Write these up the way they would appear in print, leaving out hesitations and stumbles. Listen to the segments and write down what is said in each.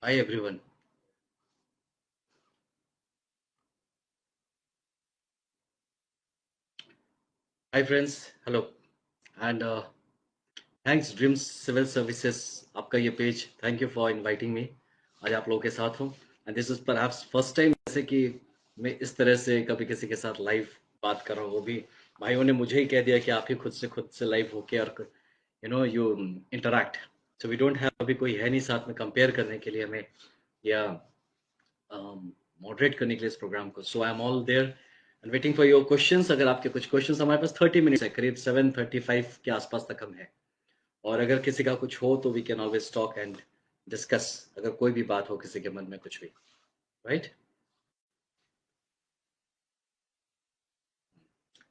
Hi everyone. Hi friends. Hello. And thanks Dreams Civil Services आपका ये page. Thank you for inviting me. आज आप लोगों के साथ हूँ. And this is perhaps first time जैसे कि मैं इस तरह से कभी किसी के साथ लाइव बात कर रहा हूँ. वो भी भाइयों ने मुझे ही कह दिया कि आप ही खुद से लाइव होके और you interact. So we don't have अभी कोई है नहीं साथ में कंपेयर करने के लिए हमें या मॉडरेट करने के लिए इस प्रोग्राम को. So I am all there and waiting for your questions. अगर आपके कुछ क्वेश्चंस, हमारे पास 30 मिनट्स है, करीब 7:35 के आसपास तक हम हैं. और अगर किसी का कुछ हो तो we can always talk and discuss, अगर कोई भी बात हो किसी के मन में कुछ भी. Right.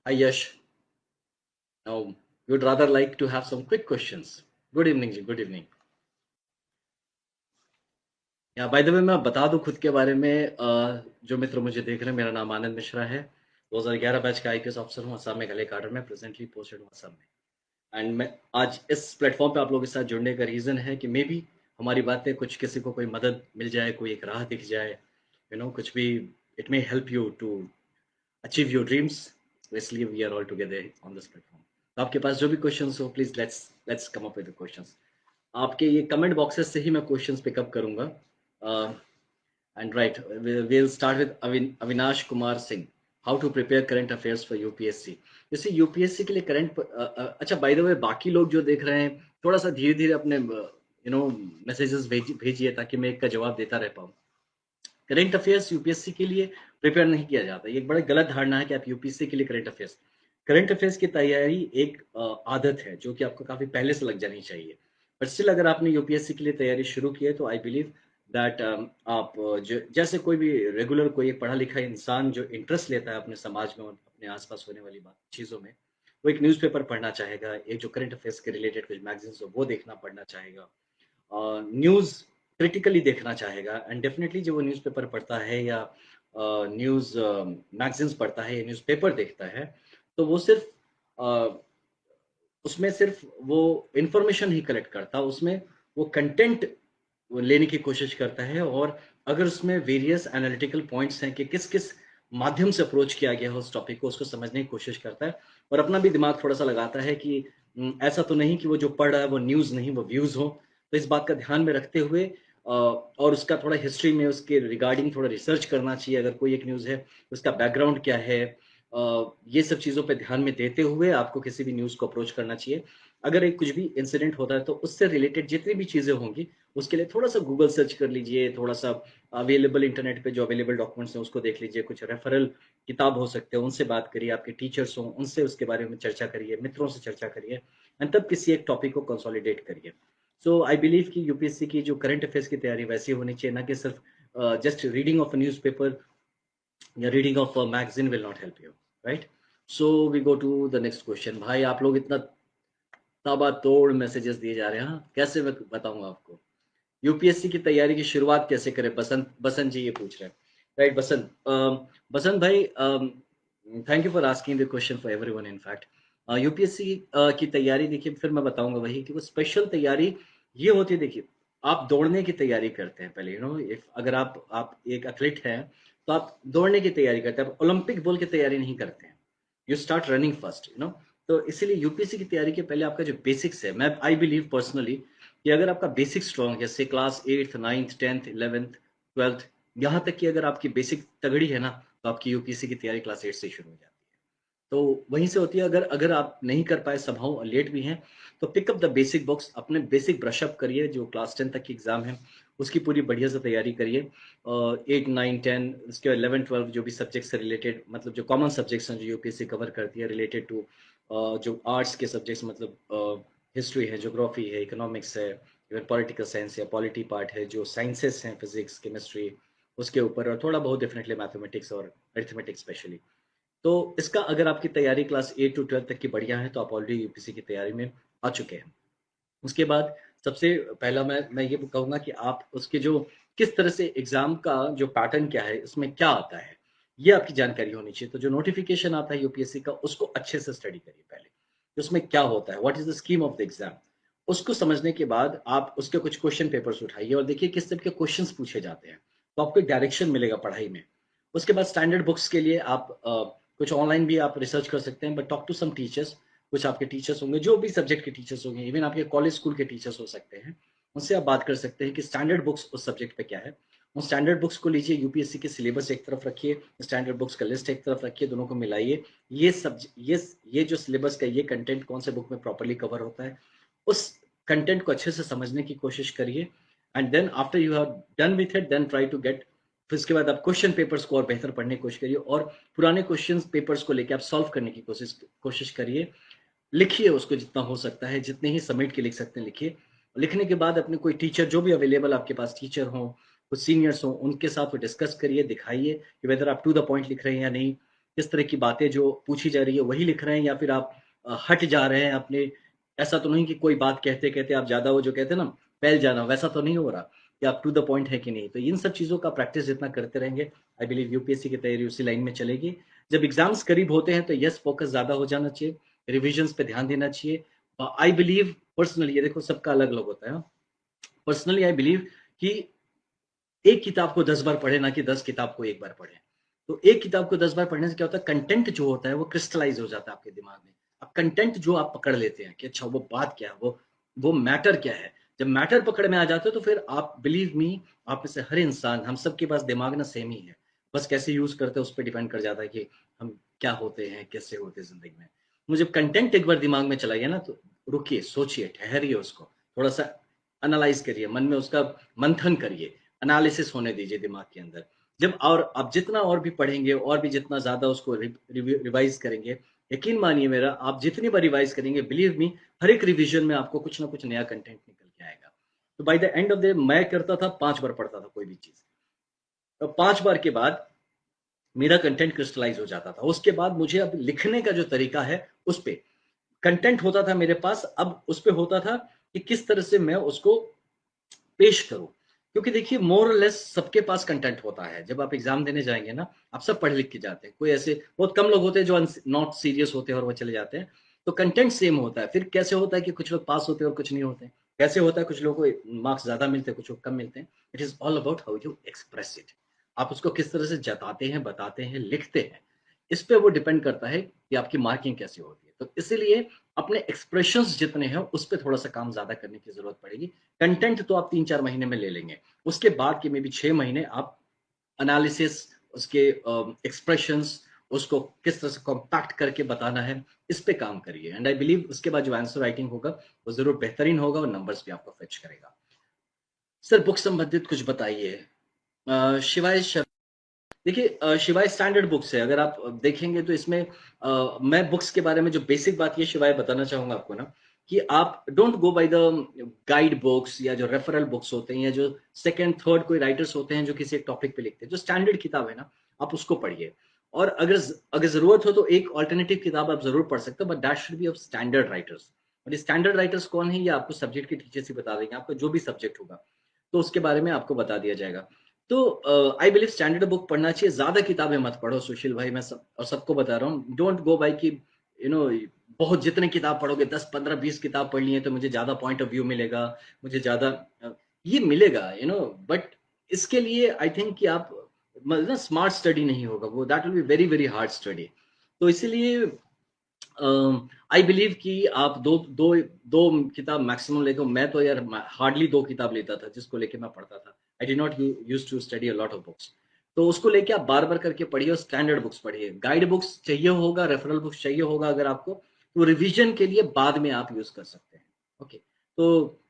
Hi Yash. Now we would rather like to have some quick questions. Good evening ji. Good evening. या बाय द वे मैं बता दूं खुद के बारे में, जो मित्र मुझे देख रहे हैं, मेरा नाम आनंद मिश्रा है. 2011 बैच का आईपीएस ऑफिसर हूँ. असम में गले काडर में प्रेजेंटली पोस्टेड हूँ असम में. एंड मैं आज इस प्लेटफॉर्म पे आप लोगों के साथ जुड़ने का रीज़न है कि मे बी हमारी बातें कुछ किसी को कोई मदद मिल जाए, कोई एक राह दिख जाए, कुछ भी. It may help you to achieve your dreams. इसलिए we are all together on this platform. तो आपके पास जो भी क्वेश्चंस हो, please let's let's come up with the questions. आपके ये कमेंट बॉक्सेस से ही मैं क्वेश्चंस पिकअप करूंगा. And right, we'll start with Avinash Kumar Singh. How to prepare current affairs for UPSC. जैसे यूपीएससी के लिए करंट, अच्छा बाय द वे बाकी लोग जो देख रहे हैं, थोड़ा सा धीरे धीरे अपने मैसेजेस भेजिए ताकि मैं एक का जवाब देता रह पाऊँ. करंट अफेयर्स यूपीएससी के लिए प्रिपेयर नहीं किया जाता. ये एक बड़ा गलत धारणा है कि आप यूपीएससी के लिए करंट अफेयर्स की तैयारी एक आदत है जो कि आपको काफी पहले से लग जानी चाहिए. बट स्टिल अगर आपने यूपीएससी के लिए तैयारी शुरू की है तो आई बिलीव दैट आप जैसे कोई भी रेगुलर कोई एक पढ़ा लिखा इंसान जो इंटरेस्ट लेता है अपने समाज में और अपने आसपास होने वाली बात चीज़ों में, वो एक न्यूज़पेपर पढ़ना चाहेगा, एक जो करंट अफेयर्स के रिलेटेड कुछ मैगजीन्स हो वो देखना पढ़ना चाहेगा, न्यूज़ क्रिटिकली देखना चाहेगा. एंड डेफिनेटली जो वो न्यूज़पेपर पढ़ता है या न्यूज़ मैगजीन्स पढ़ता है या न्यूज़पेपर देखता है, तो वो सिर्फ उसमें सिर्फ वो इंफॉर्मेशन ही कलेक्ट करता, उसमें वो कंटेंट लेने की कोशिश करता है. और अगर उसमें वेरियस एनालिटिकल पॉइंट्स हैं कि किस किस माध्यम से अप्रोच किया गया है उस टॉपिक को, उसको समझने की कोशिश करता है. और अपना भी दिमाग थोड़ा सा लगाता है कि ऐसा तो नहीं कि वो जो पढ़ रहा है वो न्यूज़ नहीं, वो व्यूज़ हो. तो इस बात का ध्यान में रखते हुए और उसका थोड़ा हिस्ट्री में उसके रिगार्डिंग थोड़ा रिसर्च करना चाहिए. अगर कोई एक न्यूज़ है, उसका बैकग्राउंड क्या है, ये सब चीज़ों पे ध्यान में देते हुए आपको किसी भी न्यूज़ को अप्रोच करना चाहिए. अगर एक कुछ भी इंसिडेंट होता है तो उससे रिलेटेड जितनी भी चीज़ें होंगी, उसके लिए थोड़ा सा गूगल सर्च कर लीजिए, थोड़ा सा अवेलेबल इंटरनेट पे जो अवेलेबल डॉक्यूमेंट्स हैं उसको देख लीजिए, कुछ रेफरल किताब हो सकते हैं उनसे बात करिए, आपके टीचर्स हों उनसे उसके बारे में चर्चा करिए, मित्रों से चर्चा करिए. एंड तब किसी एक टॉपिक को कंसोलिडेट करिए. सो आई बिलीव कि यूपीएससी की जो करंट अफेयर्स की तैयारी वैसी होनी चाहिए, ना कि सिर्फ just reading of a newspaper या reading of a magazine will not help you. Right. So we go to the next question. भाई आप लोग इतना ताबड़तोड़ मैसेजेस दिए जा रहे हैं, हाँ? कैसे मैं बताऊंगा आपको. यूपीएससी की तैयारी की शुरुआत कैसे करें, बसंत बसंत जी ये पूछ रहे हैं. राइट बसंत. बसंत भाई, thank you for asking the question for everyone in fact. UPSC की तैयारी देखिए, फिर मैं बताऊंगा वही कि वो स्पेशल तैयारी ये होती है. देखिए, आप दौड़ने की तैयारी करते हैं पहले, इफ अगर आप एक एथलीट हैं तो आप दौड़ने की तैयारी करते हैं, आप ओलंपिक बोल की तैयारी नहीं करते हैं. You start running first. तो इसीलिए यूपीएससी की तैयारी के पहले आपका जो बेसिक्स है, मैं आई बिलीव पर्सनली कि अगर आपका बेसिक स्ट्रॉन्ग है, जैसे class 8th 9th 10th 11th 12th, यहाँ तक कि अगर आपकी बेसिक तगड़ी है ना, तो आपकी यूपीएससी की तैयारी क्लास 8 से शुरू हो जाती है. तो वहीं से होती है. अगर अगर आप नहीं कर पाए समहाउ लेट भी हैं, तो पिकअप द बेसिक बुक्स, अपने बेसिक ब्रशअप करिए. जो क्लास 10 तक की एग्जाम है उसकी पूरी बढ़िया से तैयारी करिए. 8 9 10 उसके 11 12 जो भी सब्जेक्ट से रिलेटेड, मतलब जो कॉमन सब्जेक्ट्स हैं जो यूपीएससी कवर करती है रिलेटेड टू जो आर्ट्स के सब्जेक्ट्स, मतलब हिस्ट्री है, ज्योग्राफी है, इकोनॉमिक्स है, इवन पॉलिटिकल साइंस है, पॉलिटी पार्ट है, जो साइंसेस हैं, फिजिक्स केमिस्ट्री, उसके ऊपर, और थोड़ा बहुत डेफिनेटली मैथमेटिक्स और अरिथमेटिक्स स्पेशली. तो इसका अगर आपकी तैयारी क्लास 8 to 12 तक की बढ़िया है तो आप ऑलरेडी यूपीसी की तैयारी में आ चुके हैं. उसके बाद सबसे पहला मैं ये कहूँगा कि आप उसके जो किस तरह से एग्जाम का जो पैटर्न क्या है, इसमें क्या आता है, ये आपकी जानकारी होनी चाहिए. तो जो नोटिफिकेशन आता है यूपीएससी का, उसको अच्छे से स्टडी करिए पहले. उसमें क्या होता है, what is the scheme of the exam, उसको समझने के बाद आप उसके कुछ क्वेश्चन पेपर्स उठाइए और देखिए किस टाइप के क्वेश्चंस पूछे जाते हैं। तो आपको एक डायरेक्शन मिलेगा पढ़ाई में। उसके बाद स्टैंडर्ड बुक्स के लिए आप कुछ ऑनलाइन भी आप रिसर्च कर सकते हैं, but talk to some teachers. कुछ आपके टीचर्स होंगे, जो भी सब्जेक्ट के टीचर्स होंगे, इवन आपके कॉलेज स्कूल के टीचर्स हो सकते हैं। उनसे आप बात कर सकते हैं कि स्टैंडर्ड बुक्स उस सब्जेक्ट पे क्या है। उन स्टैंडर्ड बुक्स को लीजिए, यूपीएससी के सिलेबस एक तरफ रखिए, स्टैंडर्ड बुक्स का लिस्ट एक तरफ रखिए, दोनों को मिलाइए। ये सब ये जो सिलेबस का ये कंटेंट कौन से बुक में प्रॉपर्ली कवर होता है, उस कंटेंट को अच्छे से समझने की कोशिश करिए। And then after you have done with it, then try to get. फिर उसके बाद आप क्वेश्चन पेपर्स को और बेहतर पढ़ने की कोशिश करिए और पुराने क्वेश्चन पेपर्स को लेकर आप सॉल्व करने की कोशिश करिए। लिखिए उसको जितना हो सकता है, जितने ही समेट के लिख सकते हैं लिखिए। लिखने के बाद अपने कोई टीचर जो भी अवेलेबल आपके पास टीचर हो, कुछ सीनियर्स हो, उनके साथ डिस्कस करिए, दिखाइए कि वेदर आप टू द पॉइंट लिख रहे हैं या नहीं। किस तरह की बातें जो पूछी जा रही है वही लिख रहे हैं, या फिर आप हट जा रहे हैं अपने। ऐसा तो नहीं कि कोई बात कहते कहते आप ज्यादा वो जो कहते हैं ना फैल जाना, वैसा तो नहीं हो रहा कि आप टू द पॉइंट है कि नहीं। तो इन सब चीजों का प्रैक्टिस जितना करते रहेंगे, आई बिलीव यूपीएससी की तैयारी उसी लाइन में चलेगी। जब एग्जाम्स करीब होते हैं तो यस, फोकस ज्यादा हो जाना चाहिए, रिविजन्स पे ध्यान देना चाहिए। आई बिलीव पर्सनली, ये देखो सबका अलग अलग होता है। पर्सनली आई बिलीव कि एक किताब को 10 बार पढ़े, ना कि 10 किताब को एक बार पढ़े। तो एक किताब को 10 बार पढ़ने से क्या होता है, कंटेंट जो होता है वो क्रिस्टलाइज हो जाता है आपके दिमाग में। अब कंटेंट जो आप पकड़ लेते हैं कि अच्छा वो बात क्या है, वो मैटर क्या है। जब मैटर पकड़ में आ जाते हो तो फिर आप बिलीव मी, आप में से हर इंसान, हम सबके पास दिमाग ना सेम ही है। बस कैसे यूज करते हैं उस पर डिपेंड कर जाता है कि हम क्या होते हैं, कैसे होते हैं जिंदगी में। मुझे कंटेंट एक बार दिमाग में चला गया ना, तो रुकिए, सोचिए, ठहरिए, उसको थोड़ा सा एनालाइज करिए, मन में उसका मंथन करिए, एनालिसिस होने दीजिए दिमाग के अंदर। जब और आप जितना और भी पढ़ेंगे और भी जितना ज्यादा उसको रिवाइज करेंगे, यकीन मानिए मेरा, आप जितनी बार रिवाइज करेंगे, बिलीव मी, हर एक रिवीजन में आपको कुछ ना कुछ नया कंटेंट निकल के आएगा। तो by the end of the, मैं करता था 5 बार पढ़ता था कोई भी चीज। तो 5 बार के बाद मेरा कंटेंट क्रिस्टलाइज हो जाता था। उसके बाद मुझे अब लिखने का जो तरीका है, उस पे कंटेंट होता था मेरे पास, अब उस पे होता था कि किस तरह से मैं उसको पेश करूं। क्योंकि देखिए मोर और लेस सबके पास कंटेंट होता है। जब आप एग्जाम देने जाएंगे ना, आप सब पढ़ लिख के जाते हैं। कोई ऐसे बहुत कम लोग होते हैं जो नॉट सीरियस होते हैं और वो चले जाते हैं। तो कंटेंट सेम होता है। फिर कैसे होता है कि कुछ लोग पास होते हैं और कुछ नहीं होते हैं। कैसे होता है, कुछ लोगों को मार्क्स ज्यादा मिलते हैं, कुछ लोग कम मिलते हैं। It is all about how you express it. आप उसको किस तरह से जताते हैं, बताते हैं, लिखते हैं। इस पे वो डिपेंड करता है कि आपकी मार्किंग कैसी होती है। तो इसीलिए अपने एक्सप्रेशंस जितने हैं उस पर थोड़ा सा काम ज्यादा करने की जरूरत पड़ेगी। कंटेंट तो आप 3-4 महीने में ले लेंगे। उसके बाद के में भी 6 महीने आप एनालिसिस, उसके एक्सप्रेशंस, उसको किस तरह से कॉम्पैक्ट करके बताना है, इस पे काम करिए। एंड आई बिलीव उसके बाद जो आंसर राइटिंग होगा वो जरूर बेहतरीन होगा और नंबर्स भी आपको फेच करेगा। सर बुक संबंधित कुछ बताइए। शिवाय देखिए, शिवाय स्टैंडर्ड बुक्स है। अगर आप देखेंगे तो इसमें मैं बुक्स के बारे में जो बेसिक बात ये शिवाय बताना चाहूंगा आपको ना, कि आप don't go by the guide books या जो रेफरल बुक्स होते हैं या जो सेकंड थर्ड कोई राइटर्स होते हैं जो किसी एक टॉपिक पे लिखते हैं। जो स्टैंडर्ड किताब है ना, आप उसको पढ़िए। और अगर अगर जरूरत हो तो एक ऑल्टरनेटिव किताब आप जरूर पढ़ सकते हो, but that should be of standard writers. और ये स्टैंडर्ड राइटर्स कौन है, ये आपको सब्जेक्ट के टीचर से बता देंगे। आपका जो भी सब्जेक्ट होगा तो उसके बारे में आपको बता दिया जाएगा। तो आई बिलीव स्टैंडर्ड बुक पढ़ना चाहिए। ज्यादा किताबें मत पढ़ो सुशील भाई, मैं सब और सबको बता रहा हूँ। डोंट गो बाय कि यू नो बहुत जितने किताब पढ़ोगे, 10-15-20 किताब पढ़ लिए तो मुझे ज्यादा पॉइंट ऑफ व्यू मिलेगा, मुझे ज्यादा ये मिलेगा, बट इसके लिए आई थिंक कि आप मतलब ना स्मार्ट स्टडी नहीं होगा वो, that will be very very hard study. तो इसीलिए आई बिलीव कि आप दो दो दो किताब मैक्सिमम लेके। मैं तो यार हार्डली 2 किताब लेता था जिसको लेके मैं पढ़ता था। I did not use to study a lot of books. तो उसको लेके आप बार बार करके पढ़िए और स्टैंडर्ड बुक्स पढ़िए। गाइड बुक्स चाहिए होगा, रेफरल बुक्स चाहिए होगा अगर आपको, तो रिवीजन के लिए बाद में आप यूज कर सकते हैं। ओके। तो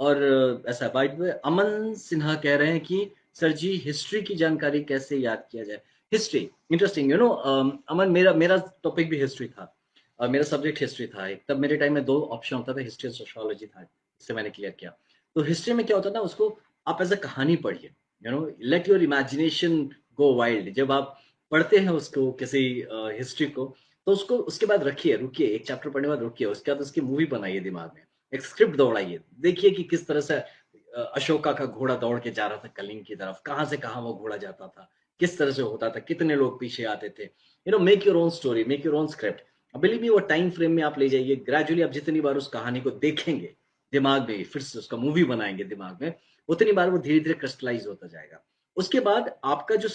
और ऐसा बाय द वे, अमन सिन्हा कह रहे हैं कि सर जी हिस्ट्री की जानकारी कैसे याद किया जाए। हिस्ट्री इंटरेस्टिंग, अमन, मेरा मेरा टॉपिक भी हिस्ट्री था। मेरा सब्जेक्ट हिस्ट्री था। एक तब मेरे टाइम में 2 ऑप्शन होता था, हिस्ट्री और सोशियोलॉजी था, जिससे मैंने क्लियर किया। तो हिस्ट्री में क्या होता था, उसको आप एज अ कहानी पढ़िए। Let your imagination go wild. जब आप पढ़ते हैं उसको किसी हिस्ट्री को, तो उसको उसके बाद रखिए, रुकिए, एक चैप्टर पढ़ने के बाद रुकिए, उसके बाद उसकी मूवी बनाइए दिमाग में, एक स्क्रिप्ट दौड़ाइए, देखिए कि किस तरह से अशोका का घोड़ा दौड़ के जा रहा था कलिंग की तरफ, कहाँ से कहाँ वो घोड़ा जाता था, किस तरह से होता था, कितने लोग पीछे आते थे। Make your own story, make your own script. Believe me, वो टाइम फ्रेम में आप ले जाइए। ग्रेजुअली आप जितनी बार उस कहानी को देखेंगे, दिमाग में, फिर से उसका मूवी बनाएँगे दिमाग में, उतनी बार वो धीरे-धीरे क्रिस्टलाइज़ होता जाएगा। उसके बाद आपका जो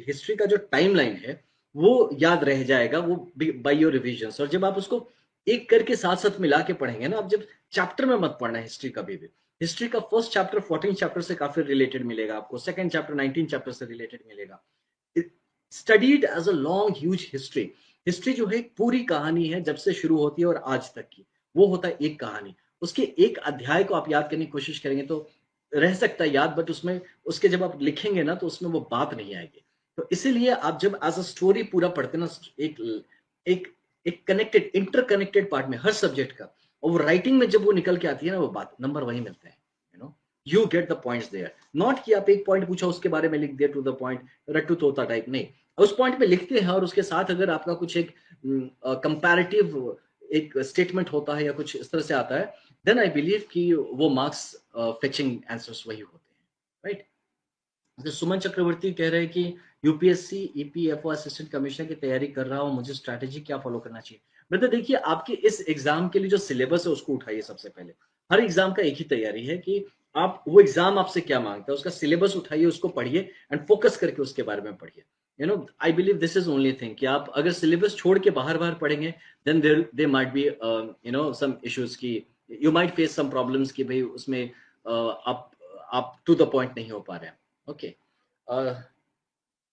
हिस्ट्री का जो टाइमलाइन है, वो याद रह जाएगा, वो बाय योर रिविजन्स। और जब आप उसको एक करके साथ-साथ मिला के पढ़ेंगे ना, आप जब चैप्टर में मत पढ़ना हिस्ट्री कभी भी। हिस्ट्री का फर्स्ट चैप्टर 14 चैप्टर से काफ़ी रिलेटेड मिलेगा आपको, सेकंड चैप्टर 19 चैप्टर से रिलेटेड मिलेगा। Studied as a long huge history. History जो है एक पूरी कहानी है, जब से शुरू होती है और आज तक की, वो होता है एक कहानी। उसके एक अध्याय को आप याद करने की कोशिश करेंगे तो रह सकता है याद, बट उसमें उसके जब आप लिखेंगे ना तो उसमें वो बात नहीं आएगी। तो इसीलिए आप जब एज अ स्टोरी पूरा पढ़ते हैं ना, एक एक एक कनेक्टेड इंटरकनेक्टेड पार्ट में हर सब्जेक्ट का, और वो राइटिंग में जब वो निकल के आती है ना, वो बात नंबर वही मिलते हैं। You know, you get the points there. Not कि आप एक पॉइंट पूछा उसके बारे में लिख दिया टू द पॉइंट, रट्टू तोता टाइप नहीं। उस पॉइंट पे लिखते हैं और उसके साथ अगर आपका कुछ एक कंपैरेटिव एक स्टेटमेंट होता है या कुछ इस तरह से आता है, देन आई बिलीव कि वो मार्क्स फेचिंग आंसर्स वही होते हैं, राइट? जैसे सुमन चक्रवर्ती कह रहे हैं कि यूपीएससी ईपीएफओ असिस्टेंट कमिश्नर की तैयारी कर रहा हूँ, मुझे स्ट्रैटेजी क्या फॉलो करना चाहिए? मतलब देखिए, आपके इस एग्जाम के लिए जो सिलेबस है उसको उठाइए सबसे पहले। हर एग्जाम का एक ही तैयारी है कि आप वो एग्जाम आपसे क्या मांगता है, उसका सिलेबस उठाइए, उसको पढ़िए एंड फोकस करके उसके बारे में पढ़िए। I believe this is only thing कि आप अगर सिलेबस छोड़ के बाहर बाहर पढ़ेंगे, then there might be some issues की, you might face some problems कि भाई उसमें आप टू द पॉइंट नहीं हो पा रहे हैं। ओके।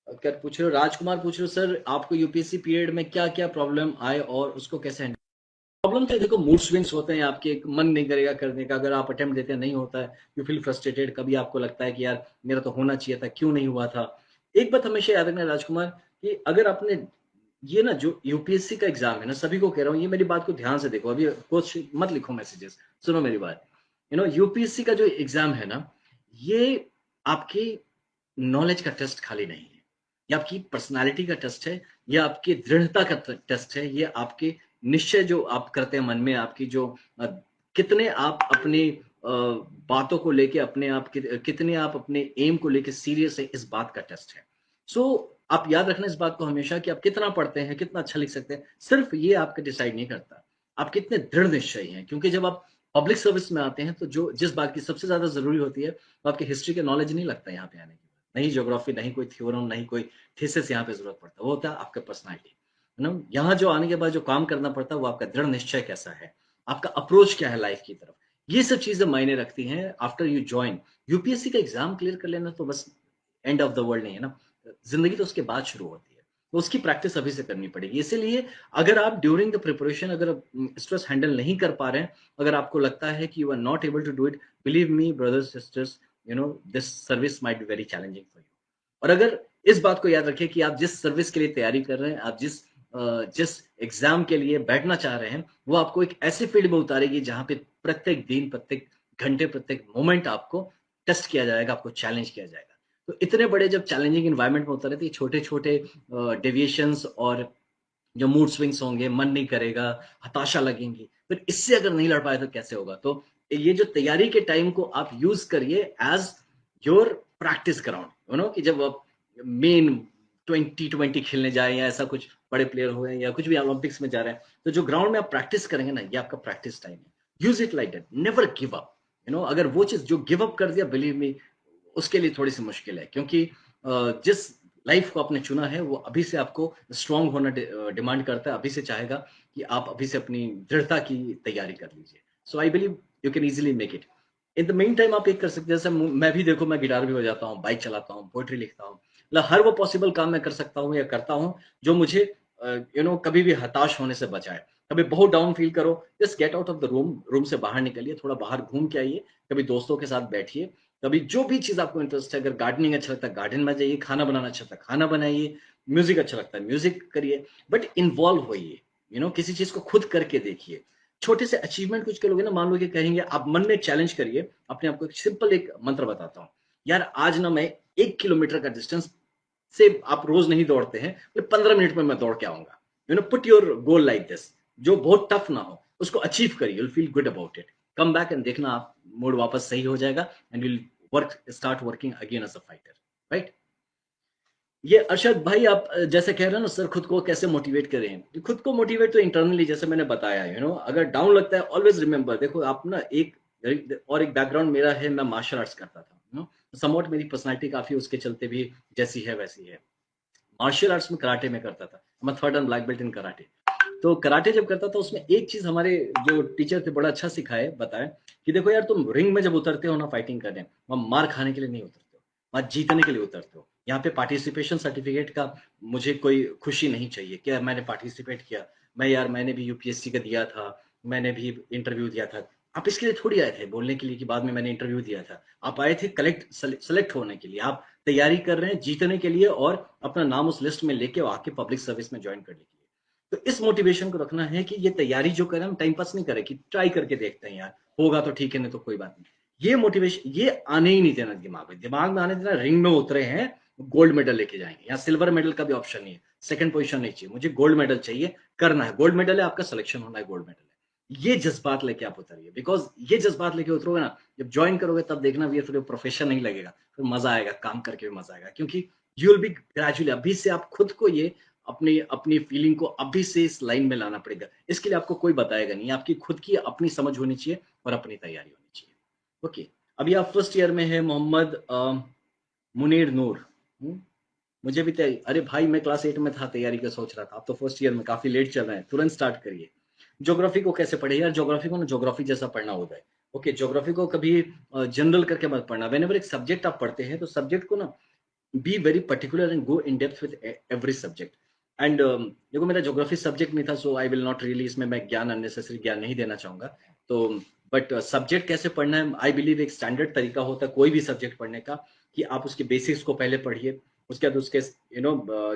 क्या पूछ रहे हो? राजकुमार पूछ रहे हो, सर आपको यूपीएससी पीरियड में क्या-क्या प्रॉब्लम आए और उसको कैसे हैंडल? प्रॉब्लम तो देखो, मूड स्विंग्स होते हैं आपके, मन नहीं करेगा करने का, अगर आप अटेम्प्ट देते हैं नहीं होता है, यू फील फ्रस्ट्रेटेड, कभी आपको लगता है कि यार मेरा तो होना चाहिए था, क्यों नहीं हुआ था? एक बात हमेशा याद रखना राजकुमार, कि अगर आपने ये ना जो यूपीएससी का एग्जाम है ना, सभी को कह रहा हूँ, ये मेरी बात को ध्यान से देखो, अभी कुछ मत लिखो मैसेजेस, सुनो मेरी बात। यूपीएससी का जो एग्जाम है ना, ये आपकी नॉलेज का टेस्ट खाली नहीं है। ये आपकी पर्सनैलिटी का टेस्ट है, ये आपकी दृढ़ता का टेस्ट है, ये आपके निश्चय जो आप करते हैं मन में, आपकी जो कितने आप अपनी बातों को लेके, अपने आप कितने आप अपने एम को लेके सीरियस है, इस बात का टेस्ट है। सो आप याद रखना इस बात को हमेशा, कि आप कितना पढ़ते हैं, कितना अच्छा लिख सकते हैं, सिर्फ ये आपका डिसाइड नहीं करता। आप कितने दृढ़ निश्चयी हैं, क्योंकि जब आप पब्लिक सर्विस में आते हैं तो जो जिस बात की सबसे ज्यादा जरूरी होती है, वो आपकी हिस्ट्री के नॉलेज नहीं लगता यहाँ पे आने के बाद, नहीं ज्योग्राफी, नहीं कोई थ्योरम, नहीं कोई थीसिस यहाँ पे जरूरत पड़ता, वो होता है आपका पर्सनैलिटी। है ना? यहाँ जो आने के बाद जो काम करना पड़ता है, वो आपका दृढ़ निश्चय कैसा है, आपका अप्रोच क्या है लाइफ की तरफ, ये सब चीजें मायने रखती हैं आफ्टर यू ज्वाइन। यूपीएससी का एग्जाम क्लियर कर लेना तो बस एंड ऑफ द वर्ल्ड नहीं है ना, जिंदगी तो उसके बाद शुरू होती है, तो उसकी प्रैक्टिस अभी से करनी पड़ेगी। इसीलिए अगर आप ड्यूरिंग द प्रिपरेशन अगर स्ट्रेस हैंडल नहीं कर पा रहे हैं, अगर आपको लगता है कि you are not able to do it, believe me brothers sisters, this service might be very challenging for you. और अगर इस बात को याद रखिए कि आप जिस सर्विस के लिए तैयारी कर रहे हैं, आप जिस एग्जाम के लिए बैठना चाह रहे हैं, वो आपको एक ऐसे फील्ड में उतारेगी जहां पे प्रत्येक दिन, प्रत्येक घंटे, प्रत्येक मोमेंट आपको टेस्ट किया जाएगा, आपको चैलेंज किया जाएगा। तो इतने बड़े जब चैलेंजिंग एनवायरनमेंट में उतारे, तो ये छोटे-छोटे डेविएशंस और जो मूड स्विंग्स होंगे, मन नहीं करेगा, हताशा लगेंगी, फिर इससे अगर नहीं लड़ पाए तो कैसे होगा? तो ये जो तैयारी के टाइम को आप यूज़ करिए एज़ योर प्रैक्टिस ग्राउंड, कि जब आप मेन 2020 खेलने जाएँ या ऐसा कुछ बड़े प्लेयर हुए या कुछ भी ओलंपिक्स में जा रहे हैं, तो जो ग्राउंड में आप प्रैक्टिस करेंगे ना, ये आपका प्रैक्टिस टाइम है। Use it like that, never give up. अगर वो चीज़ जो गिव अप कर दिया, बिलीव मी, उसके लिए थोड़ी-सी मुश्किल है, क्योंकि जिस लाइफ को आपने चुना है वो अभी से आपको स्ट्रॉन्ग होना डिमांड करता है, अभी से चाहेगा कि आप अभी से अपनी दृढ़ता की तैयारी कर लीजिए। So I believe you can easily make it. In the meantime आप एक कर सकते हैं, जैसे मैं भी देखो, मैं गिटार भी बजाता हूँ, बाइक चलाता हूँ, पोएट्री लिखता हूँ। मतलब हर वो पॉसिबल काम मैं कर सकता हूँ या करता हूँ, जो मुझे कभी भी हताश होने से बचाए। कभी बहुत डाउन फील करो, just get out of the room, room से बाहर निकलिए, थोड़ा बाहर घूम के आइए, कभी दोस्तों के साथ बैठिए, कभी जो भी चीज़ आपको इंटरेस्ट है, अगर गार्डनिंग अच्छा लगता है, गार्डन में जाइए, खाना बनाना अच्छा लगता है, खाना बनाइए, म्यूज़िक अच्छा लगता है, म्यूज़िक करिए, बट इन्वॉल्व होइए, किसी चीज़ को खुद करके देखिए। छोटे से अचीवमेंट कुछ करोगे ना, मान लो कि कहेंगे, आप मन में चैलेंज करिए, अपने आप को एक सिंपल एक मंत्र बताता हूँ। यार आज ना मैं 1 किलोमीटर का डिस्टेंस से, आप रोज़ नहीं दौड़ते हैं, तो 15 मिनट में मैं दौड़ के आऊँगा। Put your goal like this, जो बहुत टफ ना हो, उसको अचीव करिए, you will feel good about it. Come back and देखना, आप मूड वापस सही हो जाएगा and will start working again as a fighter, right? ये अरशद भाई, आप जैसे कह रहे हैं ना, सर खुद को कैसे मोटिवेट करें? खुद को मोटिवेट तो इंटरनली, जैसे मैंने बताया, अगर डाउन लगता है, ऑलवेज रिमेंबर, देखो आप ना एक और एक बैकग्राउंड मेरा है, मैं मार्शल आर्ट्स करता था, यू नो, समवॉट मेरी पर्सनैलिटी काफ़ी उसके चलते भी जैसी है वैसी है। मार्शल आर्ट्स में कराटे में करता था, मैं third and black belt in karate. तो कराटे जब करता था उसमें एक चीज़ हमारे जो टीचर थे बड़ा अच्छा सिखाए बताए कि देखो यार, तुम रिंग में जब उतरते हो ना फाइटिंग करने, वहाँ मार खाने के लिए नहीं उतरते हो, वहाँ जीतने के लिए उतरते हो। यहाँ पे पार्टिसिपेशन सर्टिफिकेट का मुझे कोई खुशी नहीं चाहिए कि यार मैंने पार्टिसिपेट किया, मैंने भी यूपीएससी का दिया था, मैंने भी इंटरव्यू दिया था। आप इसके लिए थोड़ी आए थे बोलने के लिए कि बाद में मैंने इंटरव्यू दिया था। आप आए थे सेलेक्ट होने के लिए, आप तैयारी कर रहे हैं जीतने के लिए और अपना नाम उस लिस्ट में लेके आके पब्लिक सर्विस में ज्वाइन करने के लिए। तो इस मोटिवेशन को रखना है कि ये तैयारी जो करें हम टाइम पास नहीं करें कि ट्राई करके देखते हैं यार, होगा तो ठीक है, नहीं तो कोई बात नहीं। ये मोटिवेशन ये आने ही नहीं देना दिमाग में आने देना। रिंग में उतरे हैं, गोल्ड मेडल लेके जाएंगे, यहाँ सिल्वर मेडल का भी ऑप्शन नहीं है, सेकंड पोजीशन नहीं चाहिए, मुझे गोल्ड मेडल चाहिए, करना है, गोल्ड मेडल है, आपका सिलेक्शन होना है, गोल्ड मेडल है। ये जज्बात लेके आप उतरिए, बिकॉज ये जज्बात लेके उतरोगे ना, जब ज्वाइन करोगे तब देखना भी ये थोड़ा प्रोफेशन नहीं लगेगा, फिर मजा आएगा, काम करके भी मजा आएगा, क्योंकि यू विल बी ग्रेजुअली, अभी से आप खुद को ये अपनी अपनी फीलिंग को अभी से इस लाइन में लाना पड़ेगा। इसके लिए आपको कोई बताएगा नहीं, आपकी खुद की अपनी समझ होनी चाहिए और अपनी तैयारी होनी चाहिए। ओके, अभी आप फर्स्ट ईयर में है मोहम्मद मुनीर नूर। मुझे भी तैयारी, अरे भाई मैं क्लास 8 में था, तैयारी का सोच रहा था, आप तो फर्स्ट ईयर में, काफी लेट चल रहे हैं, तुरंत स्टार्ट करिए। ज्योग्राफी को कैसे पढ़े यार, ज्योग्राफी को ना ज्योग्राफी जैसा पढ़ना होता है। ओके, ज्योग्राफी को कभी जनरल करके मत पढ़ना। व्हेनेवर एक सब्जेक्ट आप पढ़ते हैं तो सब्जेक्ट को ना be very particular and go in depth with every subject. And देखो मेरा ज्योग्राफी सब्जेक्ट नहीं था, सो आई विल नॉट रियली इसमें मैं ज्ञान, अननेसेसरी ज्ञान नहीं देना चाहूंगा। तो बट सब्जेक्ट कैसे पढ़ना है, आई बिलीव एक स्टैंडर्ड तरीका होता है कोई भी सब्जेक्ट पढ़ने का, कि आप उसके बेसिक्स को पहले पढ़िए, उसके बाद उसके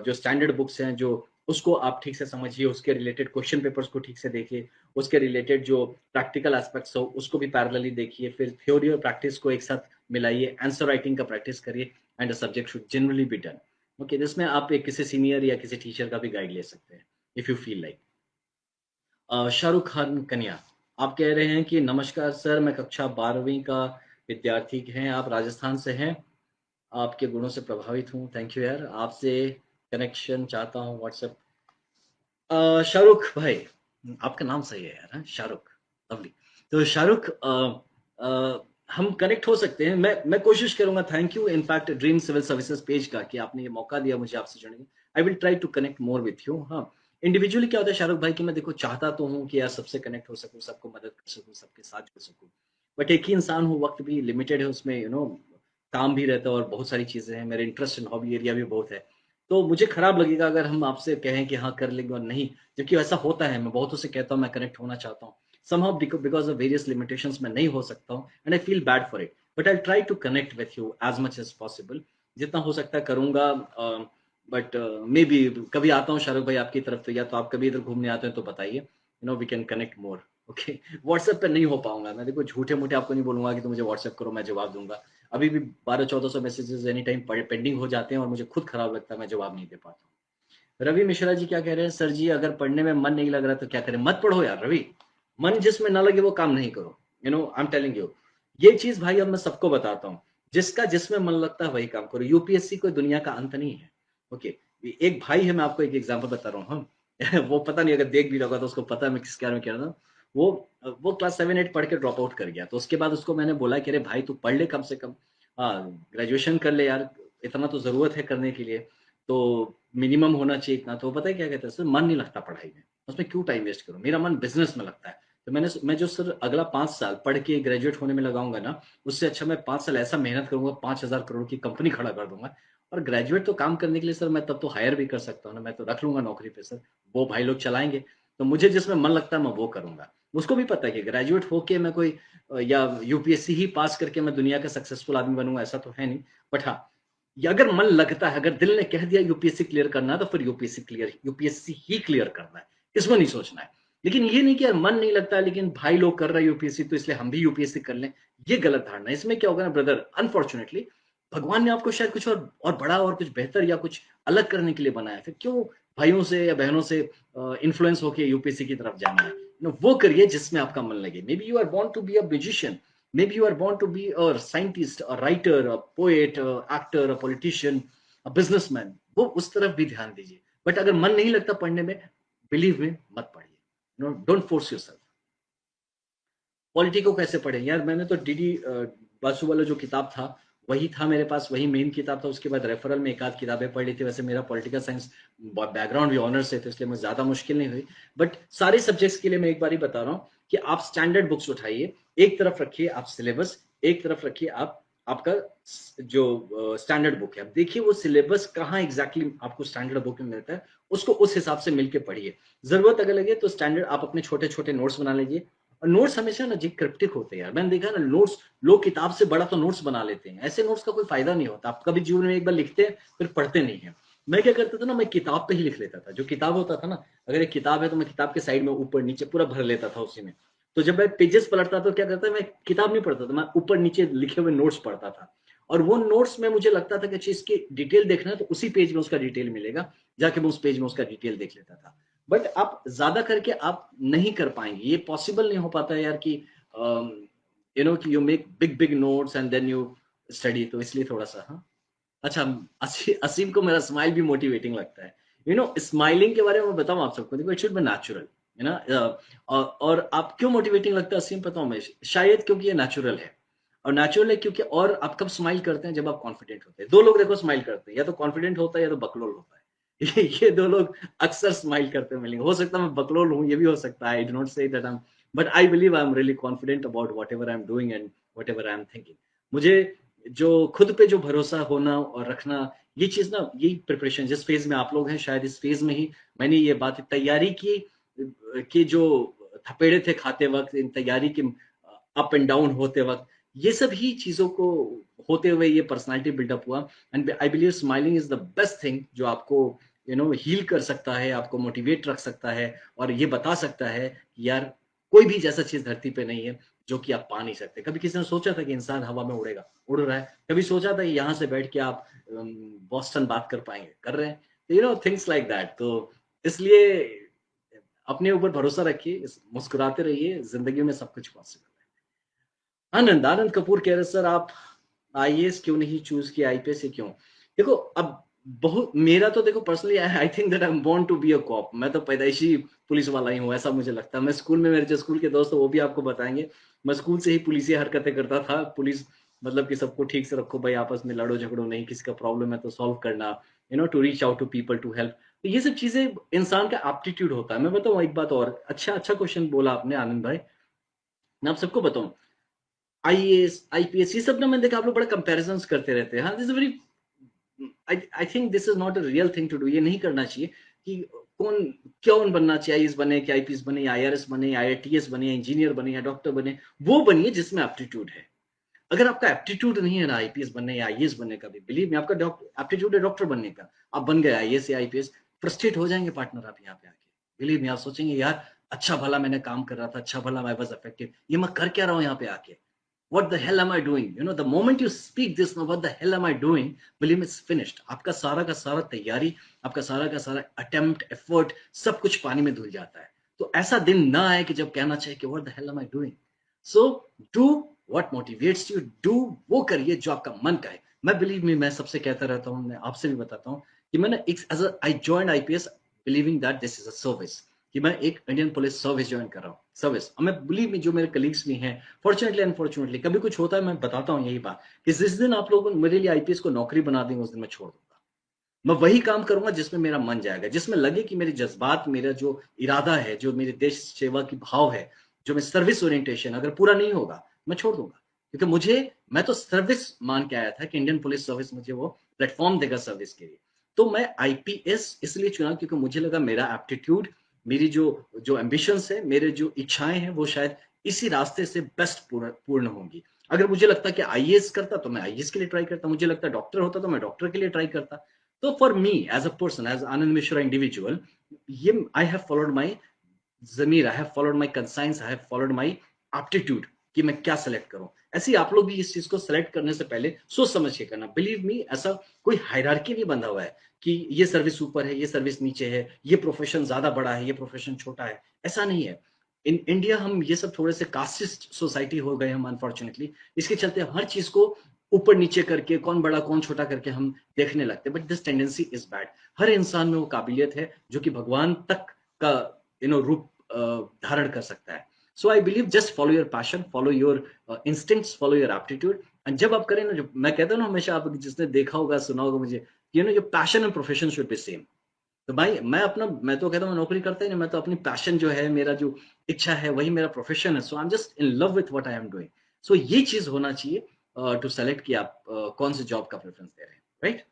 जो स्टैंडर्ड बुक्स हैं जो, उसको आप ठीक से समझिए, उसके रिलेटेड क्वेश्चन पेपर्स को ठीक से देखिए, उसके रिलेटेड जो प्रैक्टिकल एस्पेक्ट्स हो उसको भी पैरेलली देखिए, फिर थ्योरी और प्रैक्टिस को एक साथ मिलाइए, आंसर राइटिंग का प्रैक्टिस करिए, and the subject should generally be done. Okay, जिसमें आप एक किसी सीनियर या किसी टीचर का भी गाइड ले सकते हैं if you feel like. Shahrukh Khan कन्या, आप कह रहे हैं कि नमस्कार सर, मैं कक्षा 12वीं का विद्यार्थी हैं, आप राजस्थान से हैं, आपके गुणों से प्रभावित हूँ, थैंक यू यार, आपसे कनेक्शन चाहता हूँ व्हाट्सएप। शाहरुख भाई, आपका नाम सही है यार, हाँ? शाहरुख, लवली। तो शाहरुख, हम कनेक्ट हो सकते हैं, मैं कोशिश करूंगा, thank you in fact dream civil services page का कि आपने ये मौका दिया मुझे आपसे जुड़ने का। I will try to connect more with you. हाँ, इंडिविजुअली क्या होता है शाहरुख भाई कि मैं देखो चाहता तो हूँ कि यार सबसे कनेक्ट हो सकूँ, सबको मदद कर सकूँ, सबके साथ जुड़ सकूँ, बट एक ही इंसान हूँ, वक्त भी लिमिटेड है उसमें, काम भी रहता है और बहुत सारी चीजें हैं, मेरे इंटरेस्ट एंड हॉबी एरिया भी बहुत है। तो मुझे खराब लगेगा अगर हम आपसे कहें कि हाँ कर लेंगे और नहीं, जबकि ऐसा होता है, मैं बहुतों से कहता हूँ मैं कनेक्ट होना चाहता हूँ, somehow because of various limitations मैं नहीं हो सकता हूँ, and I feel bad for it, but I'll try to connect with you as much as possible, जितना हो सकता है करूंगा। बट मे बी कभी आता हूँ शाहरुख भाई आपकी तरफ, तो या तो आप कभी इधर घूमने आते हैं तो बताइए, we can connect more. Okay, WhatsApp पे नहीं हो पाऊंगा मैं, देखो झूठे मूठे आपको नहीं बोलूंगा कि तो मुझे व्हाट्सएप करो मैं जवाब दूंगा, अभी भी 1200-1400 मैसेजेस एनी टाइम पेंडिंग हो जाते हैं और मुझे खुद खराब लगता है, मैं जवाब नहीं दे पाता हूँ। रवि मिश्रा जी क्या कह रहे हैं, सर जी अगर पढ़ने में मन नहीं लग रहा तो क्या करें, मत पढ़ो यार रवि, मन जिसमें ना लगे वो काम नहीं करो, आई एम टेलिंग यू, ये चीज भाई अब मैं सबको बताता हूँ, जिसका जिसमें मन लगता है वही काम करो, यूपीएससी कोई दुनिया का अंत नहीं है। ओके, एक भाई है, मैं आपको एक एग्जांपल बता रहा हूँ, हम वो पता नहीं अगर देख भी रहा तो उसको पता है मैं किस कारण में कह रहा था। वो क्लास 7-8 पढ़ के ड्रॉप आउट कर गया, तो उसके बाद उसको मैंने बोला कि अरे भाई तू पढ़ ले कम से कम, हाँ ग्रेजुएशन कर ले यार, इतना तो जरूरत है करने के लिए, तो मिनिमम होना चाहिए इतना, तो पता है क्या कहता है, सर मन नहीं लगता पढ़ाई में, उसमें क्यों टाइम वेस्ट करूं, मेरा मन बिजनेस में लगता है। तो मैं जो सर अगला 5 साल पढ़ के ग्रेजुएट होने में लगाऊंगा ना, उससे अच्छा मैं 5 साल ऐसा मेहनत करूंगा, 5,000 करोड़ की कंपनी खड़ा कर दूंगा, और ग्रेजुएट तो काम करने के लिए सर मैं तब तो हायर भी कर सकता हूँ ना, मैं तो रख लूंगा नौकरी पे सर, वो भाई लोग चलाएंगे, तो मुझे जिसमें मन लगता है मैं वो करूंगा। उसको भी पता है कि ग्रेजुएट होके मैं कोई या यूपीएससी ही पास करके मैं दुनिया का सक्सेसफुल आदमी बनूंगा, ऐसा तो है नहीं। बट हाँ, ये अगर मन लगता है, अगर दिल ने कह दिया यूपीएससी क्लियर करना है, तो फिर यूपीएससी ही क्लियर करना है, इसमें नहीं सोचना है। लेकिन ये नहीं कि यार मन नहीं लगता लेकिन भाई लोग कर रहे हैं यूपीएससी तो इसलिए हम भी यूपीएससी कर लें, ये गलत धारणा है। इसमें क्या होगा ना ब्रदर, अनफॉर्चुनेटली भगवान ने आपको शायद कुछ और बड़ा और कुछ बेहतर या कुछ अलग करने के लिए बनाया, फिर क्यों भाइयों से या बहनों से इन्फ्लुएंस होकर यूपीएससी की तरफ जाना है। वो करिए जिसमें आपका मन लगे, maybe you are born to be a musician, maybe you are born to be a scientist, a writer, a poet, a actor, a politician, a businessman, वो उस तरफ भी ध्यान दीजिए। बट अगर मन नहीं लगता पढ़ने में, बिलीव में मत पढ़िए, डोंट फोर्स योरसेल्फ। पॉलिटिको कैसे पढ़े यार, मैंने तो डीडी बासु वाला जो किताब था वही था मेरे पास, वही मेन किताब था। उसके बाद रेफरल में एक आध किताबें पढ़ ली थी। वैसे मेरा पॉलिटिकल साइंस बैकग्राउंड भी ऑनर्स है, तो इसलिए मुझे ज्यादा मुश्किल नहीं हुई। बट सारे सब्जेक्ट्स के लिए मैं एक बार ही बता रहा हूँ कि आप स्टैंडर्ड बुक्स उठाइए, एक तरफ रखिए आप सिलेबस, एक तरफ रखिए आप आपका जो स्टैंडर्ड बुक है। अब देखिए वो सिलेबस कहाँ एग्जैक्टली आपको स्टैंडर्ड बुक में मिलता है, उसको उस हिसाब से मिलके पढ़िए। जरूरत अगर लगे तो स्टैंडर्ड आप अपने छोटे छोटे नोट्स बना लीजिए। और नोट्स हमेशा ना जी क्रिप्टिक होते हैं यार, मैंने देखा ना नोट्स, लोग किताब से बड़ा तो नोट्स बना लेते हैं, ऐसे नोट्स का कोई फायदा नहीं होता। आप कभी जीवन में एक बार लिखते हैं फिर पढ़ते नहीं है। मैं क्या करता था ना, मैं किताब पे ही लिख लेता था। जो किताब होता था ना, अगर एक किताब है तो मैं किताब के साइड में ऊपर नीचे पूरा भर लेता था उसी में। तो जब मैं पेजेस पलटता तो क्या करता, मैं किताब नहीं पढ़ता था, मैं ऊपर नीचे लिखे हुए नोट्स पढ़ता था। और वो नोट्स में मुझे लगता था कि अच्छा इसकी डिटेल देखना है तो उसी पेज में उसका डिटेल मिलेगा, जाके मैं उस पेज में उसका डिटेल देख लेता था। बट आप ज्यादा करके आप नहीं कर पाएंगे, ये पॉसिबल नहीं हो पाता यार कि कि you make big big notes and then you study. तो इसलिए थोड़ा सा हाँ। अच्छा, असीम को मेरा स्माइल भी मोटिवेटिंग लगता है। स्माइलिंग के बारे में मैं बताऊं आप सबको, देखो इट शुड बी नेचुरल, है ना। और आप क्यों मोटिवेटिंग लगता है असीम, पता हूं मैं, शायद क्योंकि ये नेचुरल है। और नेचुरल है क्योंकि, और आप कब स्माइल करते हैं, जब आप कॉन्फिडेंट होते हैं। दो लोग देखो स्माइल करते हैं, या तो कॉन्फिडेंट होता है या तो बकलोल होता है। ये दो लोग अक्सर स्माइल करते मिलेंगे। हो सकता है मैं बकलोल हूं, ये भी हो सकता है, I do not say that I M, but I believe I am really confident about what ever I am doing and what ever I am thinking. मुझे जो खुद पे जो भरोसा होना और रखना, ये चीज ना, यही प्रिपरेशन जिस फेज में आप लोग हैं, शायद इस फेज में ही मैंने ये बात तैयारी की, कि जो थपेड़े थे खाते वक्त, इन तैयारी के अप एंड डाउन होते वक्त, ये सब ही चीजों को होते हुए ये पर्सनालिटी बिल्डअप हुआ। And I believe smiling is the best thing जो आपको हील कर सकता है, आपको मोटिवेट रख सकता है, और ये बता सकता है कि यार कोई भी जैसा चीज धरती पे नहीं है जो कि आप पा नहीं सकते। कभी किसी ने सोचा था कि इंसान हवा में उड़ेगा, उड़ रहा है। कभी सोचा था कि यहाँ से बैठ के आप बॉस्टन बात कर पाएंगे, कर रहे हैं। Things like that. तो इसलिए अपने ऊपर भरोसा रखिए, मुस्कुराते रहिए, जिंदगी में सब कुछ पॉसिबल है। आनंद आनंद कपूर कह रहे सर आप आईएएस क्यों नहीं चूज किया, आईपीएस से क्यों? देखो अब बहुत, मेरा तो देखो personally I think that I am born to be a cop. मैं तो पैदाइशी पुलिस वाला ही हूँ, ऐसा मुझे लगता है। मैं स्कूल में, मेरे जो स्कूल के दोस्त हैं वो भी आपको बताएंगे, मैं स्कूल से ही पुलिसिया हरकतें करता था। पुलिस मतलब कि सबको ठीक से रखो भाई, आपस में लड़ो झगड़ो नहीं, किसी का प्रॉब्लम है तो सॉल्व करना, to reach out to people to help. तो ये सब चीजें इंसान का एप्टीट्यूड होता है। मैं बताऊँ एक बात और, अच्छा अच्छा क्वेश्चन बोला आपने आनंद भाई। मैं आप सबको बताऊं, आईएएस आईपीएस ये सब ना, मैंने देखा आप लोग बड़ा कंपैरिजन करते रहते हैं। हाँ, this is very, I think this is not a real thing to do. ये नहीं करना चाहिए कि कौन कौन बनना चाहिए, आईएएस बने कि आईपीएस बने या आईआरएस बने या आईआईटीएस बने या इंजीनियर बने या डॉक्टर बने। वो बनिए जिसमें एप्टीट्यूड है। अगर आपका एप्टीट्यूड नहीं है ना आईपीएस बनने या आईएएस बनने का, भी बिलीव में आपका एप्टीट्यूड है डॉक्टर बनने का, आप बन गए आईएएस या आईपीएस, फ्रस्ट्रेट हो जाएंगे पार्टनर आप यहाँ पे आके। बिलीव में आप सोचेंगे यार अच्छा भला मैंने काम कर रहा था, अच्छा भला आई वाज इफेक्टिव, ये मैं कर क्या रहा हूँ यहाँ पे आके, what the hell am I doing? The moment you speak this, now what the hell am I doing? Believe me, it's finished. आपका का सारा तैयारी, आपका का सारा अटेम्प्ट, एफर्ट, सब कुछ पानी में धुल जाता है। तो ऐसा दिन ना आए कि जब कहना चाहिए कि what the hell am I doing? So do what motivates you, do वो करिए जो आपका मन का है। मैं बिलीव मी, मैं सबसे कहता रहता हूँ, मैं आपसे भी बताता हूँ कि मैंने एक as I join IPS believing that this is a service, कि मैं एक इंडियन पुलिस सर्विस ज्वाइन कर रहा हूँ। सर्विस, मैं बिलीव मी, जो मेरे कलीग्स भी हैं, फॉर्चुनेटली अनफॉर्चुनेटली कभी कुछ होता है, मैं बताता हूँ यही बात कि जिस दिन आप लोग मेरे लिए आईपीएस को नौकरी बना देंगे उस दिन मैं छोड़ दूंगा। मैं वही काम करूंगा जिसमें मेरा मन जाएगा, जिसमें लगे कि मेरे जज्बात, मेरा जो इरादा है, जो मेरे देश सेवा की भाव है, जो मेरा सर्विस ओरिएंटेशन अगर पूरा नहीं होगा मैं छोड़ दूंगा। क्योंकि मैं तो सर्विस मान के आया था कि इंडियन पुलिस सर्विस मुझे वो प्लेटफॉर्म देगा सर्विस के लिए। तो मैं आईपीएस इसलिए चुना क्योंकि मुझे लगा मेरा एप्टीट्यूड, मेरी जो जो एम्बिशंस है, मेरे जो इच्छाएं हैं, वो शायद इसी रास्ते से बेस्ट पूर्ण होंगी। अगर मुझे लगता कि आईएएस करता तो मैं आईएएस के लिए ट्राई करता, मुझे लगता डॉक्टर होता तो मैं डॉक्टर के लिए ट्राई करता। So for me, as a person, as Anand Mishra individual, I have followed my Zamir, I have followed my conscience, I have followed my aptitude कि मैं क्या सेलेक्ट करूं। ऐसे ही आप लोग भी इस चीज को सेलेक्ट करने से पहले सोच समझ के करना। बिलीव मी, ऐसा कोई हायरार्की नहीं बंधा हुआ है कि ये सर्विस ऊपर है, ये सर्विस नीचे है, ये प्रोफेशन ज्यादा बड़ा है, ये प्रोफेशन छोटा है, ऐसा नहीं है। इन इंडिया हम ये सब थोड़े से कास्टिस्ट सोसाइटी हो गए हम अनफॉर्चुनेटली। इसके चलते हर चीज को ऊपर नीचे करके, कौन बड़ा कौन छोटा करके हम देखने लगते हैं। But this tendency is bad. हर इंसान में वो काबिलियत है जो कि भगवान तक का रूप धारण कर सकता है। So I believe just follow your passion, follow your instincts, follow your aptitude. And जब आप करें ना, जो मैं कहता हूँ ना हमेशा, आप जिसने देखा होगा सुना होगा मुझे, you know your passion and profession should be same. तो भाई मैं तो कहता हूँ, मैं नौकरी करता ही नहीं, मैं तो अपनी पैशन जो है, मेरा जो इच्छा है, वही मेरा प्रोफेशन है। So I am just in love with what I am doing. सो ये चीज होना चाहिए टू सेलेक्ट कि आप कौन से जॉब का प्रेफरेंस दे रहे हैं, राइट?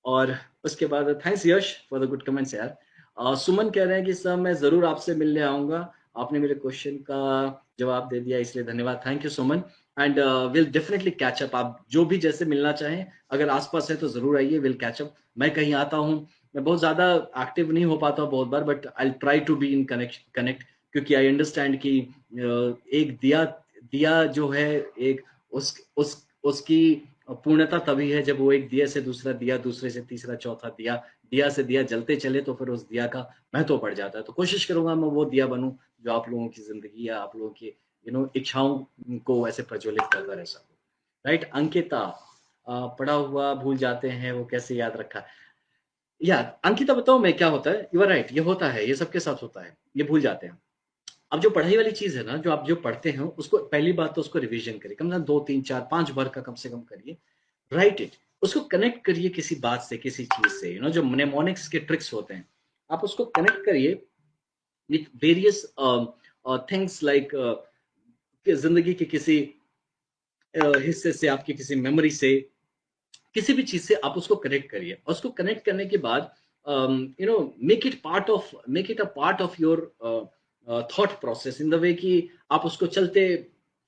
और उसके बाद thanks Yash for the good comments यार। सुमन कह रहे हैं कि सर मैं जरूर आपसे मिलने आऊंगा, आपने मेरे क्वेश्चन का जवाब दे दिया, इसलिए धन्यवाद। Thank you Suman. And will definitely catch up, आप जो भी जैसे मिलना चाहें, अगर आसपास है तो जरूर आइए, विल कैच अप। मैं कहीं आता हूँ, मैं बहुत ज्यादा एक्टिव नहीं हो पाता बहुत बार, but I try to be in connect, क्योंकि आई अंडरस्टैंड कि एक दिया दिया जो है, एक उसकी पूर्णता तभी है जब वो एक दिया से दूसरा दिया, दूसरे से तीसरा, चौथा दिया, दिया से दिया जलते चले, तो फिर उस दिया का महत्व बढ़ जाता है। तो कोशिश करूंगा मैं वो दिया बनूं जो आप लोगों की जिंदगी या आप लोगों की इच्छाओं को ऐसे प्रज्वलित करता रह सकूं। राइट अंकिता, पढ़ा हुआ भूल जाते हैं वो कैसे याद रखा। या अंकिता बताओ मैं, क्या होता है? यू आर राइट, ये होता है, ये सबके साथ होता है, ये भूल जाते हैं। अब जो पढ़ाई वाली चीज है ना, जो आप जो पढ़ते हैं, उसको पहली बात तो उसको रिवीजन करिए, कम से कम 2 3 4 5 बार का कम से कम करिए। राइट इट, उसको कनेक्ट करिए किसी बात से, किसी चीज से, जो mnemonics के ट्रिक्स होते हैं, आप उसको कनेक्ट करिए विथ वेरियस थिंग्स, लाइक जिंदगी के किसी हिस्से से, आपकी किसी मेमोरी से, किसी भी चीज से आप उसको कनेक्ट करिए। और उसको कनेक्ट करने के बाद make it a part of your thought process, in the way कि आप उसको चलते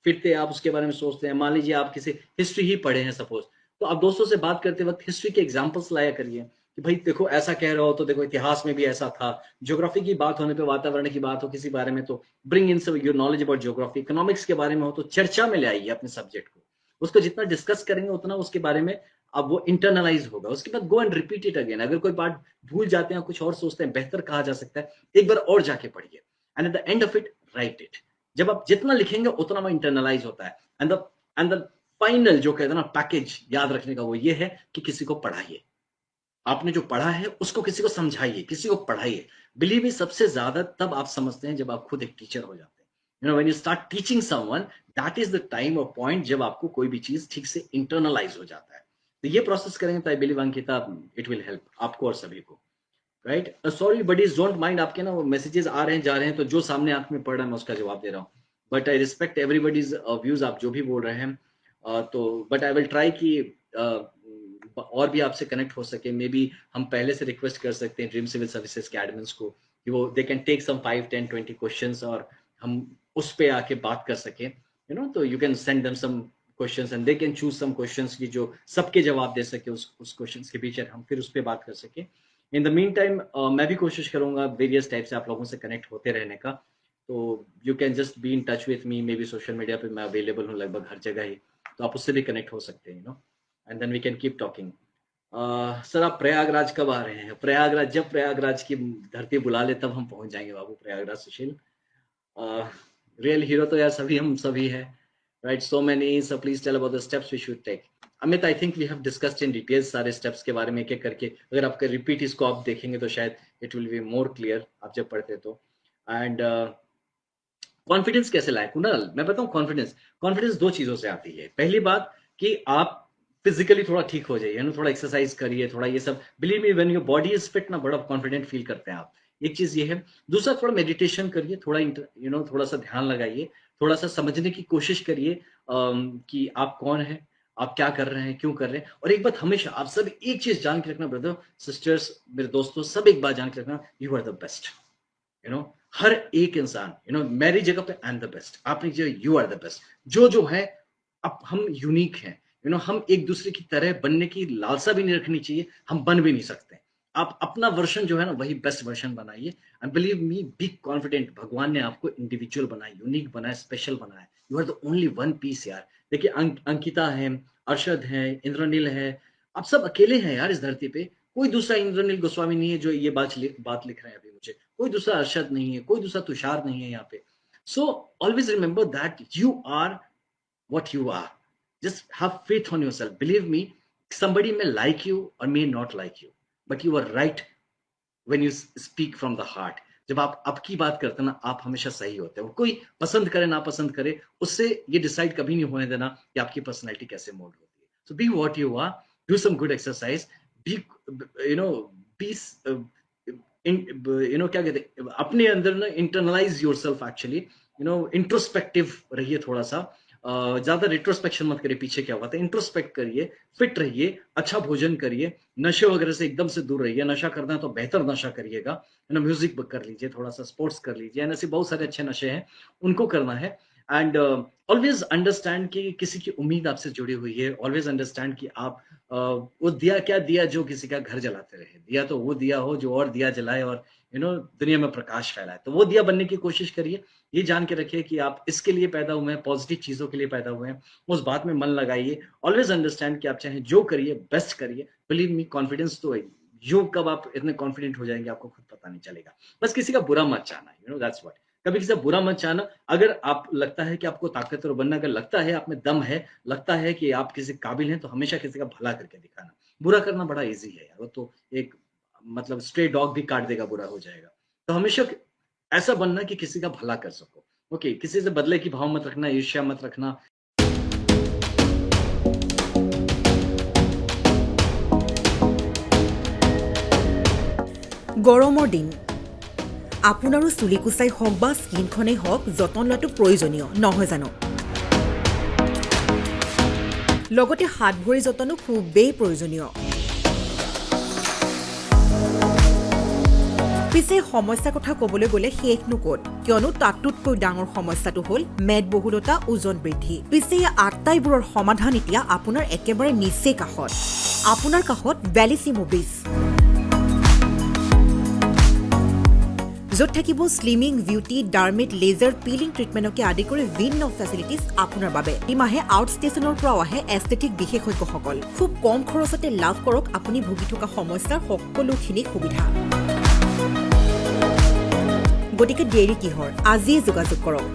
फिरते आप उसके बारे में सोचते हैं। मान लीजिए आप किसी हिस्ट्री ही पढ़े हैं सपोज, तो आप दोस्तों से बात करते वक्त हिस्ट्री के एग्जाम्पल्स लाया करिए कि भाई देखो ऐसा कह रहे हो, तो देखो इतिहास में भी ऐसा था। ज्योग्राफी की बात होने पे, वातावरण की बात हो किसी बारे में, तो ब्रिंग इन सब your knowledge about geography. Economics के बारे में हो तो चर्चा में ले आइए अपने सब्जेक्ट को, उसको जितना डिस्कस करेंगे उतना उसके बारे में अब वो इंटरनलाइज होगा। उसके बाद go and repeat it again. अगर कोई बात भूल जाते हैं, कुछ और सोचते हैं बेहतर कहा जा सकता है, एक बार और जाके पढ़िए। And at the end of it right it. जब आप जितना लिखेंगे उतना वो इंटरनलाइज होता है। एंड द फाइनल जो कहते हैं ना पैकेज याद रखने का, वो ये है कि किसी को पढ़ाइए। आपने जो पढ़ा है उसको किसी को समझाइए, किसी को पढ़ाइए। बिलीव मी, सबसे ज्यादा तब आप समझते हैं जब आप खुद एक टीचर हो जाते हैं। When you start teaching someone, that is the time और पॉइंट जब आपको कोई भी चीज ठीक से इंटरनलाइज हो जाता है। तो ये प्रोसेस करेंगे तो I believe Ankita, it will help आपको और सभी को। Right, sorry buddies, don't mind, आपके ना वो मैसेजेस आ रहे हैं जा रहे हैं, तो जो सामने आंख में पड़ रहा है मैं उसका जवाब दे रहा हूँ। But I respect everybody's views, आप जो भी बोल रहे हैं। तो बट आई विल ट्राई कि और भी आपसे कनेक्ट हो सके। मे बी हम पहले से रिक्वेस्ट कर सकते हैं ड्रीम सिविल सर्विसेज के एडमिन्स को कि वो they can take some 5 10 20 questions, और हम उस पे आके बात कर सके। तो you can send them some questions and they can choose some questions की जो सबके जवाब दे सके उस क्वेश्चंस के पीछे, हम फिर उस पर बात कर सके। इन द मीन टाइम मैं भी कोशिश करूंगा वेरियस टाइप से आप लोगों से कनेक्ट होते रहने का। तो you can just be in touch with me, may be social media पे मैं अवेलेबल हूँ लगभग हर जगह ही, तो आप उससे भी कनेक्ट हो सकते हैं। And then we can keep talking. Sir आप प्रयागराज कब आ रहे हैं? प्रयागराज, जब प्रयागराज की धरती बुला ले तब हम पहुंच जाएंगे बाबू प्रयागराज। सुशील, रियल हीरो तो यार सभी हम सभी है, right? So many, so please tell about the steps we should take. Amit, I think we have discussed in details सारे स्टेप्स के बारे में एक एक करके। अगर आपका रिपीट इसको आप देखेंगे तो शायद it will be more clear आप जब पढ़ते तो। एंड कॉन्फिडेंस कैसे लाए कुणाल? मैं बताऊं, कॉन्फिडेंस कॉन्फिडेंस दो चीजों से आती है। पहली बात कि आप फिजिकली थोड़ा ठीक हो जाइए, थोड़ा एक्सरसाइज करिए, थोड़ा ये सब। Believe me, when your body is fit ना, बड़ा कॉन्फिडेंट फील करते हैं आप। एक चीज ये है। दूसरा, थोड़ा मेडिटेशन करिए, थोड़ा थोड़ा सा ध्यान लगाइए, थोड़ा सा समझने की कोशिश करिए कि आप कौन है, आप क्या कर रहे हैं, क्यों कर रहे हैं। और एक बात हमेशा आप सब एक चीज जान के रखना, ब्रदर सिस्टर्स, मेरे दोस्तों, सब एक बात जान के रखना, यू आर द बेस्ट। हर एक इंसान, मेरी जगह पे आई एम द बेस्ट, आपकी जगह यू आर द बेस्ट। जो जो है, अब हम यूनिक हैं। हम एक दूसरे की तरह बनने की लालसा भी नहीं रखनी चाहिए, हम बन भी नहीं सकते। आप अपना वर्षन जो है ना, वही बेस्ट वर्षन बनाइए। And believe me, be confident, भगवान ने आपको इंडिविजुअल बनाया, यूनिक बनाया, स्पेशल बनाया। You are the only one piece यार। देखिए अंकिता है, अरशद है, इंद्रनील है, आप सब अकेले हैं यार इस धरती पे। कोई दूसरा इंद्रनील गोस्वामी नहीं है जो ये बात लिख रहे हैं अभी मुझे। कोई दूसरा अरशद नहीं है, कोई दूसरा तुषार नहीं है यहाँ पे। So always remember that you are what you are. Just have faith on yourself. Believe me, somebody may like you or may not like you, but you are right when you speak from the heart. जब आप अब की बात करते हैं ना, आप हमेशा सही होते हो। कोई पसंद करे, नापसंद करे, उससे ये डिसाइड कभी नहीं होने देना कि आपकी पर्सनैलिटी कैसे मोल्ड होती है। So be what you are, do some good exercise, be you know be क्या कहते हैं, अपने अंदर ना इंटरनलाइज योरसेल्फ एक्चुअली, इंट्रोस्पेक्टिव रहिए थोड़ा सा। ज्यादा रिट्रोस्पेक्शन मत करिए, पीछे क्या हुआ था, इंट्रोस्पेक्ट करिए, फिट रहिए, अच्छा भोजन करिए, नशे वगैरह से एकदम से दूर रहिए। नशा करना है तो बेहतर नशा करिएगा, म्यूजिक कर लीजिए, थोड़ा सा स्पोर्ट्स कर लीजिए, ऐसे बहुत सारे अच्छे नशे हैं, उनको करना है। एंड ऑलवेज अंडरस्टैंड कि किसी की उम्मीद आपसे जुड़ी हुई है। ऑलवेज अंडरस्टैंड कि आप वो दिया क्या दिया जो किसी का घर जलाते रहे, दिया तो वो दिया हो जो और दिया जलाए और दुनिया में प्रकाश फैलाए। तो वो दिया बनने की कोशिश करिए। ये जान के रखिए कि आप इसके लिए पैदा हुए हैं, पॉजिटिव चीजों के लिए पैदा हुए हैं, उस बात में मन लगाइए। ऑलवेज अंडरस्टैंड कि आप चाहे जो करिए बेस्ट करिए। बिलीव मी, कॉन्फिडेंस तो है। जो कब आप इतने कॉन्फिडेंट हो जाएंगे आपको खुद पता नहीं चलेगा। बस किसी का बुरा मत चाहना, दैट्स व्हाट। कभी किसी का बुरा मत चाहना। अगर आप लगता है कि आपको ताकतवर बनना, अगर लगता है आप में दम है, लगता है कि आप किसी काबिल हैं, तो हमेशा किसी का भला करके दिखाना। बुरा करना बड़ा ईजी है यार, वो तो एक मतलब स्ट्रे डॉग भी काट देगा, बुरा हो जाएगा। तो हमेशा ऐसा बनना कि किसी का भला कर सको। ओके, किसी से बदले की भाव मत रखना, ईर्ष्या मत रखना। গৰমৰ দিন আপোনাৰো চুলি কুচাই হওক বা স্কিনখনেই হওক যতন লোৱাটো প্ৰয়োজনীয় নহয় জানো? লগতে হাত ভৰি যতনো খুবেই প্ৰয়োজনীয়। পিছে সমস্যাৰ কথা ক'বলৈ গ'লে শেষনো ক'ত, কিয়নো তাতোতকৈ ডাঙৰ সমস্যাটো হ'ল মেদবহুলতা, ওজন বৃদ্ধি। পিছে এই আটাইবোৰৰ সমাধান এতিয়া আপোনাৰ একেবাৰে নিচেই কাষত। আপোনাৰ কাষত বেলিচিমো ব্লিচ, য'ত থাকিব স্লিমিং, বিউটি, ডাৰ্মেট, লেজাৰ, পিলিং ট্ৰিটমেণ্টকে আদি কৰি ভিন্ন ফেচিলিটিজ আপোনাৰ বাবে। এই মাহে আউট ষ্টেচনৰ পৰাও আহে এস্থেটিক বিশেষজ্ঞসকল। খুব কম খৰচতে লাভ কৰক আপুনি ভুগি থকা সমস্যাৰ সকলোখিনি সুবিধা। গতিকে দেৰি কিহৰ, আজিয়ে যোগাযোগ কৰক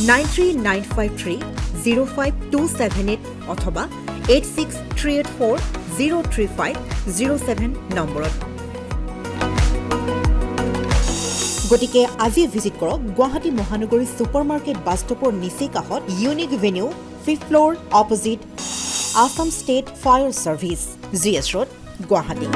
9395305278 অথবা 8638403507 নম্বৰত। গতিকে আজি ভিজিট কৰক গুৱাহাটী মহানগৰী ছুপাৰ মাৰ্কেট বাছ ষ্টপৰ নিচেই কাষত, unique venue, 5th floor, opposite Assam state fire service, GS road, Guwahati.